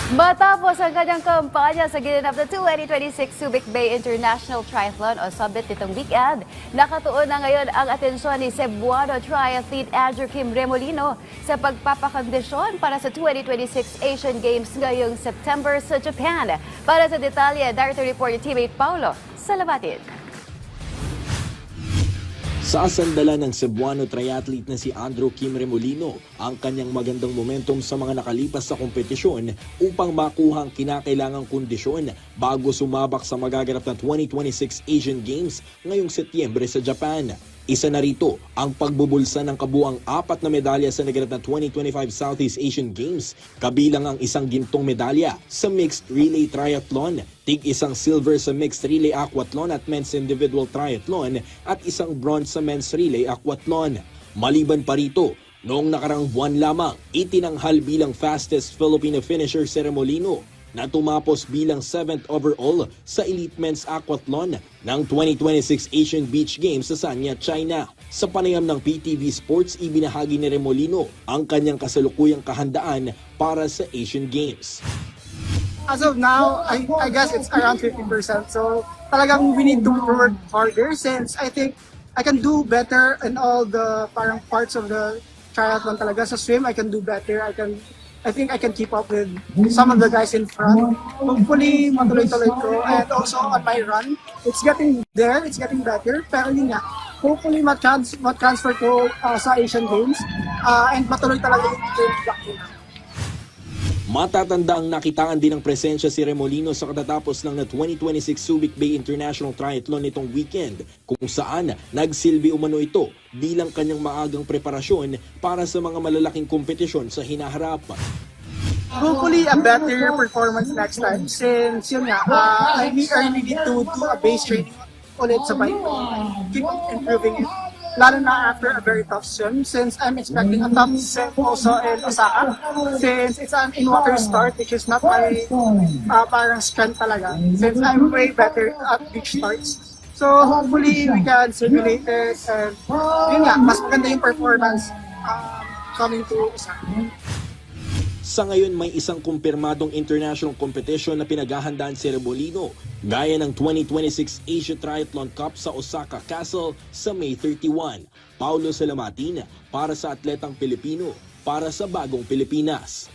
Matapos ang kanyang kampanya sa ginanap na 2026 Subic Bay International Triathlon o Summit nitong weekend, nakatuon na ngayon ang atensyon ni Cebuano triathlete Andrew Kim Remolino sa pagpapakondisyon para sa 2026 Asian Games ngayong September sa Japan. Para sa detalye, narito report ni teammate Paulo Salamatid. Sa sandala ng Cebuano triathlete na si Andrew Kim Remolino ang kanyang magandang momentum sa mga nakalipas sa kompetisyon upang makuha ang kinakailangang kondisyon bago sumabak sa magaganap na 2026 Asian Games ngayong Setyembre sa Japan. Isa na rito ang pagbubulsa ng kabuang 4 na medalya sa naganap na 2025 Southeast Asian Games, kabilang ang isang gintong medalya sa Mixed Relay Triathlon, tig-isang silver sa Mixed Relay Aquathlon at Men's Individual Triathlon at isang bronze sa Men's Relay Aquathlon. Maliban pa rito, noong nakarang buwan lamang, itinanghal bilang fastest Filipino finisher si Remolino na tumapos bilang 7th overall sa Elite Men's Aquathlon ng 2026 Asian Beach Games sa Sanya, China. Sa panayam ng PTV Sports, ibinahagi ni Remolino ang kanyang kasalukuyang kahandaan para sa Asian Games. As of now, I guess it's around 50%. So talagang we need to work harder since I think I can do better in all the parang parts of the triathlon talaga. Sa swim, I can do better. I think I can keep up with some of the guys in front. Hopefully, matuloy-tuloy ko. And also on my run, it's getting there, it's getting better. Pero yun nga, hopefully ma-transfer ko sa Asian Games and matuloy talaga yung back to now. Matatanda ang nakitaan din ng presensya si Remolino sa katatapos ng 2026 Subic Bay International Triathlon nitong weekend, kung saan nagsilbi umano ito bilang kanyang maagang preparasyon para sa mga malalaking kompetisyon sa hinaharap. Hopefully a better performance next time since yun nga, I really need to do a base training ulit sa bike. Keep improving it. Lalo na after a very tough swim since I'm expecting a tough swim also in Osaka since it's an in-water start which is not my parang strength talaga since I'm way better at beach starts. So hopefully we can simulate it and yun nga, mas maganda yung performance coming to Osaka. Sa ngayon may isang kumpirmadong international competition na pinaghahandaan si Remolino, gaya ng 2026 Asia Triathlon Cup sa Osaka Castle sa May 31. Paulo Salamatin para sa Atletang Pilipino, para sa Bagong Pilipinas.